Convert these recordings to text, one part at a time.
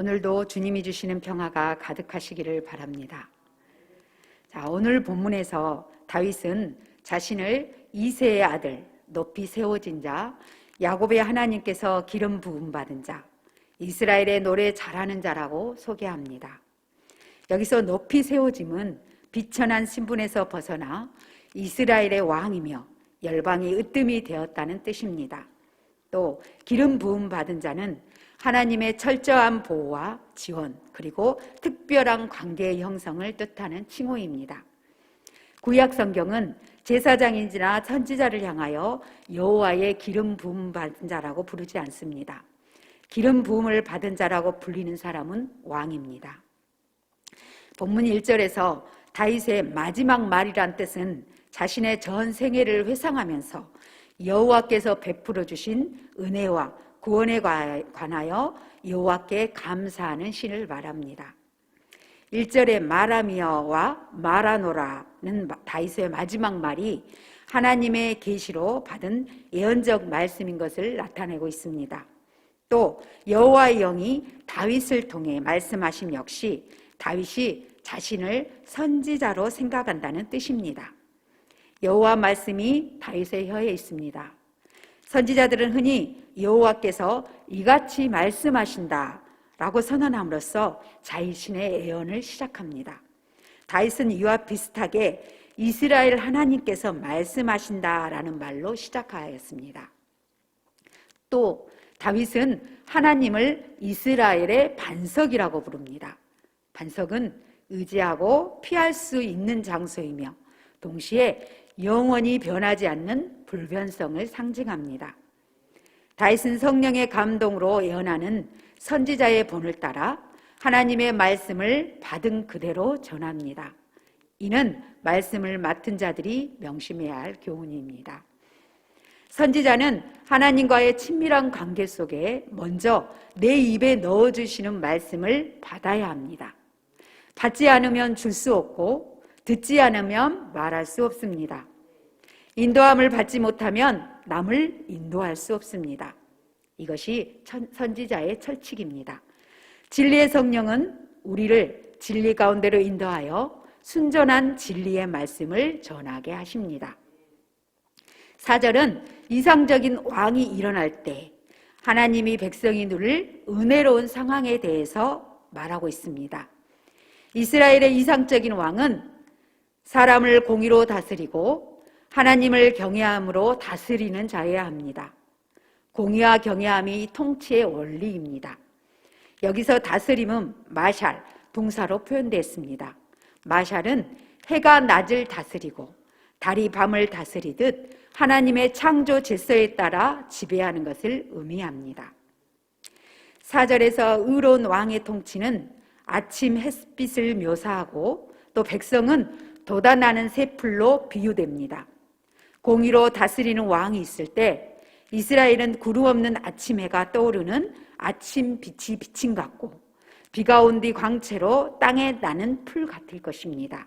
오늘도 주님이 주시는 평화가 가득하시기를 바랍니다. 자, 오늘 본문에서 다윗은 자신을 이새의 아들, 높이 세워진 자, 야곱의 하나님께서 기름 부음 받은 자, 이스라엘의 노래 잘하는 자라고 소개합니다. 여기서 높이 세워짐은 비천한 신분에서 벗어나 이스라엘의 왕이며 열방이 으뜸이 되었다는 뜻입니다. 또 기름 부음 받은 자는 하나님의 철저한 보호와 지원, 그리고 특별한 관계의 형성을 뜻하는 칭호입니다. 구약 성경은 제사장인지나 선지자를 향하여 여호와의 기름 부음 받은 자라고 부르지 않습니다. 기름 부음을 받은 자라고 불리는 사람은 왕입니다. 본문 1절에서 다윗의 마지막 말이란 뜻은 자신의 전 생애를 회상하면서 여호와께서 베풀어 주신 은혜와 구원에 관하여 여호와께 감사하는 신을 말합니다. 1절의 마라미어와 마라노라는 다윗의 마지막 말이 하나님의 계시로 받은 예언적 말씀인 것을 나타내고 있습니다. 또 여호와의 영이 다윗을 통해 말씀하심 역시 다윗이 자신을 선지자로 생각한다는 뜻입니다. 여호와 말씀이 다윗의 혀에 있습니다. 선지자들은 흔히 여호와께서 이같이 말씀하신다 라고 선언함으로써 자신의 예언을 시작합니다. 다윗은 이와 비슷하게 이스라엘 하나님께서 말씀하신다라는 말로 시작하였습니다. 또 다윗은 하나님을 이스라엘의 반석이라고 부릅니다. 반석은 의지하고 피할 수 있는 장소이며 동시에 영원히 변하지 않는 불변성을 상징합니다. 다윗은 성령의 감동으로 예언하는 선지자의 본을 따라 하나님의 말씀을 받은 그대로 전합니다. 이는 말씀을 맡은 자들이 명심해야 할 교훈입니다. 선지자는 하나님과의 친밀한 관계 속에 먼저 내 입에 넣어주시는 말씀을 받아야 합니다. 받지 않으면 줄 수 없고 듣지 않으면 말할 수 없습니다. 인도함을 받지 못하면 남을 인도할 수 없습니다. 이것이 선지자의 철칙입니다. 진리의 성령은 우리를 진리 가운데로 인도하여 순전한 진리의 말씀을 전하게 하십니다. 4절은 이상적인 왕이 일어날 때 하나님이 백성이 누릴 은혜로운 상황에 대해서 말하고 있습니다. 이스라엘의 이상적인 왕은 사람을 공의로 다스리고 하나님을 경외함으로 다스리는 자여야 합니다. 공의와 경외함이 통치의 원리입니다. 여기서 다스림은 마샬, 동사로 표현되었습니다. 마샬은 해가 낮을 다스리고 달이 밤을 다스리듯 하나님의 창조 질서에 따라 지배하는 것을 의미합니다. 4절에서 의로운 왕의 통치는 아침 햇빛을 묘사하고 또 백성은 돋아나는 새풀로 비유됩니다. 공의로 다스리는 왕이 있을 때 이스라엘은 구름 없는 아침 해가 떠오르는 아침 빛이 비친 같고 비가 온 뒤 광채로 땅에 나는 풀 같을 것입니다.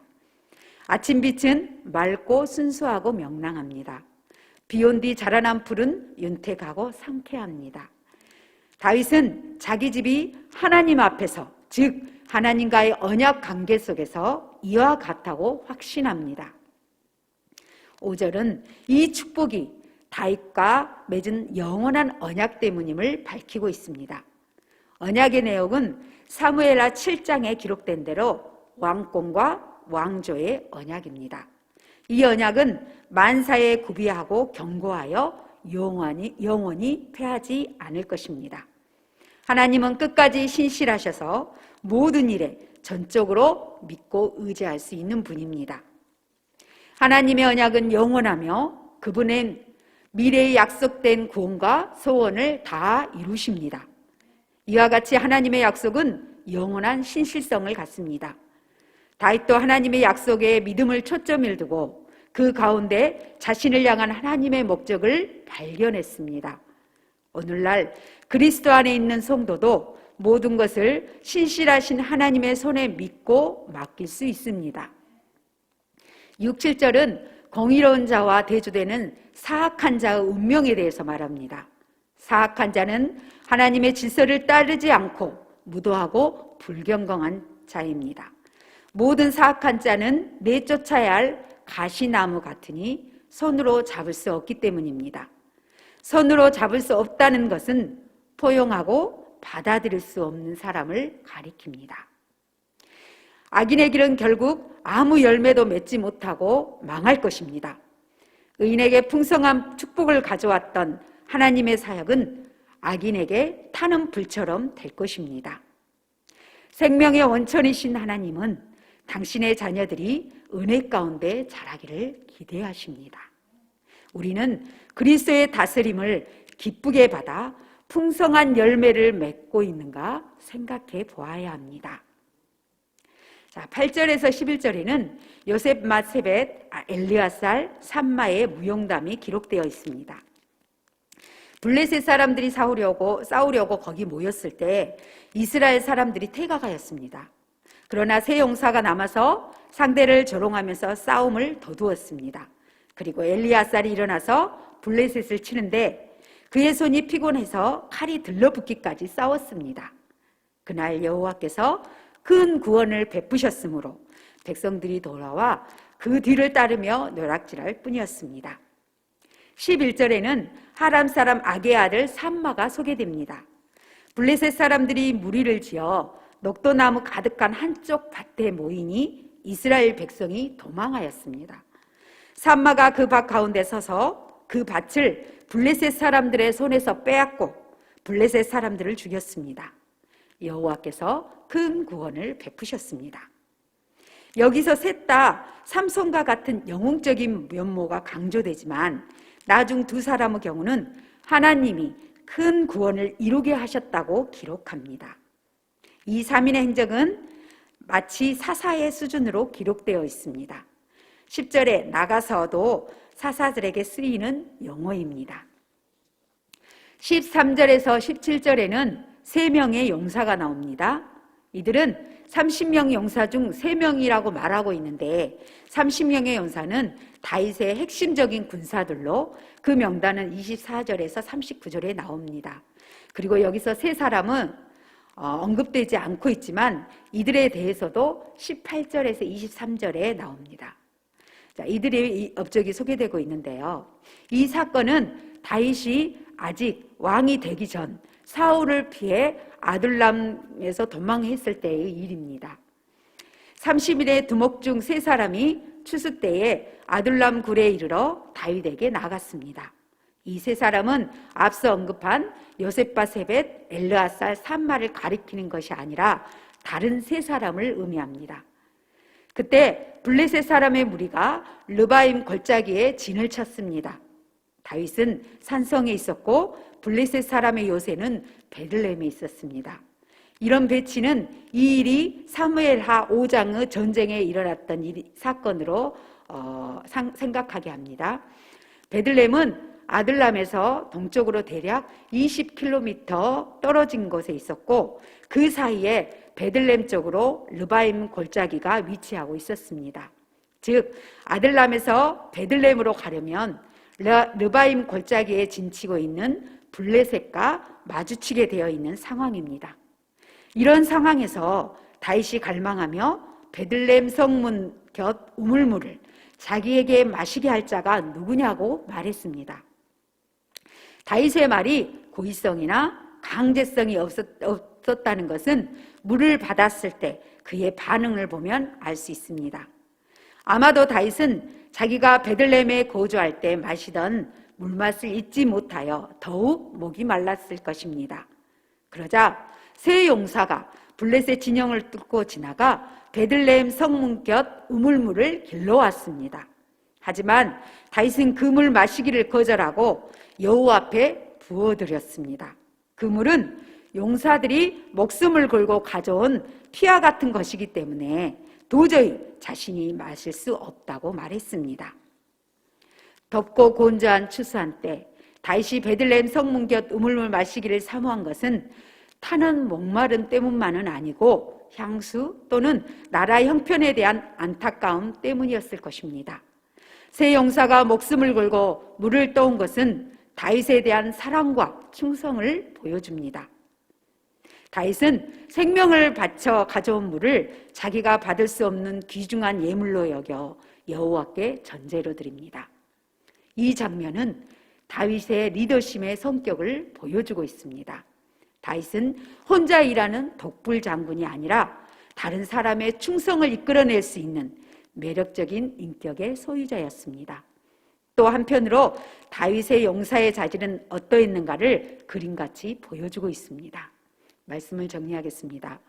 아침 빛은 맑고 순수하고 명랑합니다. 비 온 뒤 자라난 풀은 윤택하고 상쾌합니다. 다윗은 자기 집이 하나님 앞에서, 즉 하나님과의 언약 관계 속에서 이와 같다고 확신합니다. 5절은 이 축복이 다윗과 맺은 영원한 언약 때문임을 밝히고 있습니다. 언약의 내용은 사무엘하 7장에 기록된 대로 왕권과 왕조의 언약입니다. 이 언약은 만사에 구비하고 견고하여 영원히 패하지 않을 것입니다. 하나님은 끝까지 신실하셔서 모든 일에 전적으로 믿고 의지할 수 있는 분입니다. 하나님의 언약은 영원하며 그분은 미래에 약속된 구원과 소원을 다 이루십니다. 이와 같이 하나님의 약속은 영원한 신실성을 갖습니다. 다윗도 하나님의 약속에 믿음을 초점을 두고 그 가운데 자신을 향한 하나님의 목적을 발견했습니다. 오늘날 그리스도 안에 있는 성도도 모든 것을 신실하신 하나님의 손에 믿고 맡길 수 있습니다. 6, 7절은 공의로운 자와 대조되는 사악한 자의 운명에 대해서 말합니다. 사악한 자는 하나님의 질서를 따르지 않고 무도하고 불경건한 자입니다. 모든 사악한 자는 내쫓아야 할 가시나무 같으니 손으로 잡을 수 없기 때문입니다. 손으로 잡을 수 없다는 것은 포용하고 받아들일 수 없는 사람을 가리킵니다. 악인의 길은 결국 아무 열매도 맺지 못하고 망할 것입니다. 의인에게 풍성한 축복을 가져왔던 하나님의 사역은 악인에게 타는 불처럼 될 것입니다. 생명의 원천이신 하나님은 당신의 자녀들이 은혜 가운데 자라기를 기대하십니다. 우리는 그리스도의 다스림을 기쁘게 받아 풍성한 열매를 맺고 있는가 생각해 보아야 합니다. 자, 8절에서 11절에는 요셉 맛세벳 엘리아살 삼마의 무용담이 기록되어 있습니다. 블레셋 사람들이 싸우려고 거기 모였을 때 이스라엘 사람들이 퇴각하였습니다. 그러나 세 용사가 남아서 상대를 조롱하면서 싸움을 더두었습니다. 그리고 엘리아살이 일어나서 블레셋을 치는데 그의 손이 피곤해서 칼이 들러붙기까지 싸웠습니다. 그날 여호와께서 큰 구원을 베푸셨으므로 백성들이 돌아와 그 뒤를 따르며 노략질할 뿐이었습니다. 11절에는 하람 사람 악의 아들 삼마가 소개됩니다. 블레셋 사람들이 무리를 지어 녹도나무 가득한 한쪽 밭에 모이니 이스라엘 백성이 도망하였습니다. 삼마가 그 밭 가운데 서서 그 밭을 블레셋 사람들의 손에서 빼앗고 블레셋 사람들을 죽였습니다. 여호와께서 큰 구원을 베푸셨습니다. 여기서 셋 다 삼손과 같은 영웅적인 면모가 강조되지만 나중 두 사람의 경우는 하나님이 큰 구원을 이루게 하셨다고 기록합니다. 이 3인의 행적은 마치 사사의 수준으로 기록되어 있습니다. 10절에 나가서도 사사들에게 쓰이는 용어입니다. 13절에서 17절에는 3명의 용사가 나옵니다. 이들은 30명 용사 중 3명이라고 말하고 있는데 30명의 용사는 다윗의 핵심적인 군사들로 그 명단은 24절에서 39절에 나옵니다. 그리고 여기서 세 사람은 언급되지 않고 있지만 이들에 대해서도 18절에서 23절에 나옵니다. 자, 이들의 업적이 소개되고 있는데요. 이 사건은 다윗이 아직 왕이 되기 전 사울을 피해 아둘람에서 도망했을 때의 일입니다. 30일의 두목 중 3사람이 추수 때에 아둘람 굴에 이르러 다윗에게 나갔습니다. 이 3사람은 앞서 언급한 요셉바세벳, 엘르아살, 삼마를 가리키는 것이 아니라 다른 3사람을 의미합니다. 그때 블레셋 사람의 무리가 르바임 골짜기에 진을 쳤습니다. 다윗은 산성에 있었고 블레셋 사람의 요새는 베들레헴에 있었습니다. 이런 배치는 이 일이 사무엘하 5장의 전쟁에 일어났던 사건으로 생각하게 합니다. 베들레헴은 아들람에서 동쪽으로 대략 20km 떨어진 곳에 있었고 그 사이에 베들레헴 쪽으로 르바임 골짜기가 위치하고 있었습니다. 즉 아들람에서 베들레헴으로 가려면 르바임 골짜기에 진치고 있는 블레셋과 마주치게 되어 있는 상황입니다. 이런 상황에서 다윗이 갈망하며 베들레헴 성문 곁 우물물을 자기에게 마시게 할 자가 누구냐고 말했습니다. 다윗의 말이 고의성이나 강제성이 없었다는 것은 물을 받았을 때 그의 반응을 보면 알 수 있습니다. 아마도 다윗은 자기가 베들레헴에 거주할 때 마시던 물맛을 잊지 못하여 더욱 목이 말랐을 것입니다. 그러자 세 용사가 블레셋 진영을 뚫고 지나가 베들레헴 성문 곁 우물물을 길러왔습니다. 하지만 다윗은 그 물 마시기를 거절하고 여호와 앞에 부어드렸습니다. 그 물은 용사들이 목숨을 걸고 가져온 피와 같은 것이기 때문에 도저히 자신이 마실 수 없다고 말했습니다. 덥고 건조한 추수한 때 다윗이 베들레헴 성문 곁 우물물 마시기를 사모한 것은 타는 목마름 때문만은 아니고 향수 또는 나라 형편에 대한 안타까움 때문이었을 것입니다. 세 용사가 목숨을 걸고 물을 떠온 것은 다윗에 대한 사랑과 충성을 보여줍니다. 다윗은 생명을 바쳐 가져온 물을 자기가 받을 수 없는 귀중한 예물로 여겨 여호와께 전제로 드립니다. 이 장면은 다윗의 리더십의 성격을 보여주고 있습니다. 다윗은 혼자 일하는 독불 장군이 아니라 다른 사람의 충성을 이끌어낼 수 있는 매력적인 인격의 소유자였습니다. 또 한편으로 다윗의 용사의 자질은 어떠했는가를 그림같이 보여주고 있습니다. 말씀을 정리하겠습니다.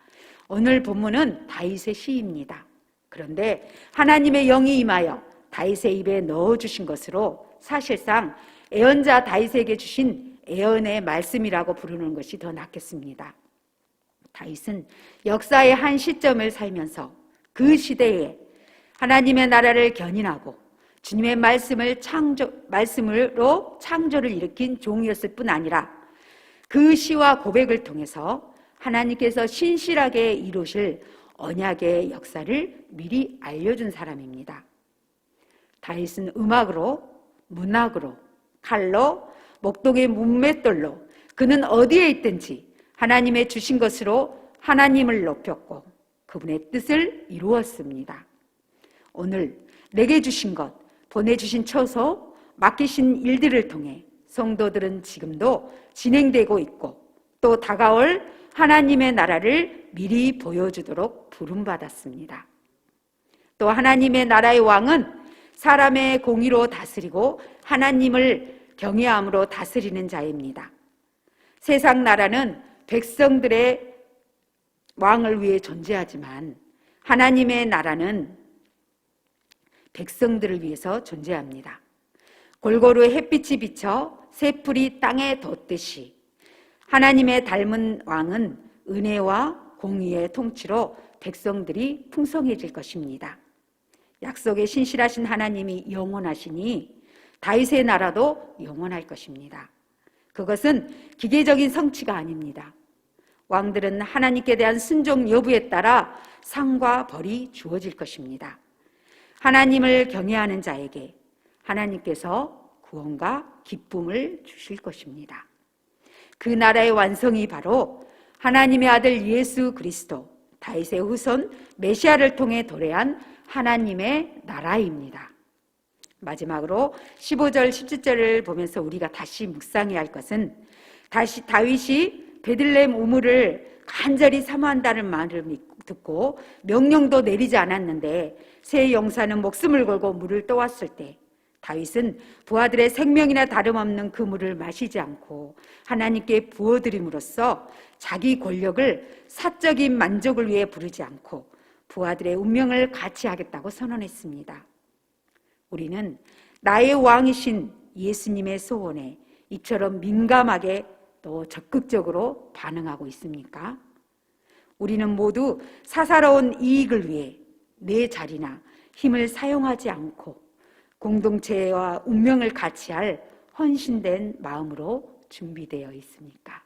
오늘 본문은 다윗의 시입니다. 그런데 하나님의 영이 임하여 다윗의 입에 넣어주신 것으로 사실상 애언자 다윗에게 주신 애언의 말씀이라고 부르는 것이 더 낫겠습니다. 다윗은 역사의 한 시점을 살면서 그 시대에 하나님의 나라를 견인하고 주님의 말씀으로 창조를 일으킨 종이었을 뿐 아니라 그 시와 고백을 통해서 하나님께서 신실하게 이루실 언약의 역사를 미리 알려준 사람입니다. 다윗은 음악으로, 문학으로, 칼로, 목동의 문맷돌로 그는 어디에 있든지 하나님의 주신 것으로 하나님을 높였고 그분의 뜻을 이루었습니다. 오늘 내게 주신 것, 보내주신 처소, 맡기신 일들을 통해 성도들은 지금도 진행되고 있고 또 다가올 하나님의 나라를 미리 보여주도록 부름받았습니다. 또 하나님의 나라의 왕은 사람의 공의로 다스리고 하나님을 경외함으로 다스리는 자입니다. 세상 나라는 백성들의 왕을 위해 존재하지만 하나님의 나라는 백성들을 위해서 존재합니다. 골고루 햇빛이 비쳐 새풀이 땅에 돋듯이 하나님의 닮은 왕은 은혜와 공의의 통치로 백성들이 풍성해질 것입니다. 약속에 신실하신 하나님이 영원하시니 다윗의 나라도 영원할 것입니다. 그것은 기계적인 성취가 아닙니다. 왕들은 하나님께 대한 순종 여부에 따라 상과 벌이 주어질 것입니다. 하나님을 경외하는 자에게 하나님께서 구원과 기쁨을 주실 것입니다. 그 나라의 완성이 바로 하나님의 아들 예수 그리스도, 다윗의 후손 메시아를 통해 도래한 하나님의 나라입니다. 마지막으로 15절, 17절을 보면서 우리가 다시 묵상해야 할 것은 다시 다윗이 베들레헴 우물을 간절히 사모한다는 말을 듣고 명령도 내리지 않았는데 세 용사는 목숨을 걸고 물을 떠왔을 때 다윗은 부하들의 생명이나 다름없는 그 물을 마시지 않고 하나님께 부어드림으로써 자기 권력을 사적인 만족을 위해 부르지 않고 부하들의 운명을 같이 하겠다고 선언했습니다. 우리는 나의 왕이신 예수님의 소원에 이처럼 민감하게 또 적극적으로 반응하고 있습니까? 우리는 모두 사사로운 이익을 위해 내 자리나 힘을 사용하지 않고 공동체와 운명을 같이 할 헌신된 마음으로 준비되어 있습니까?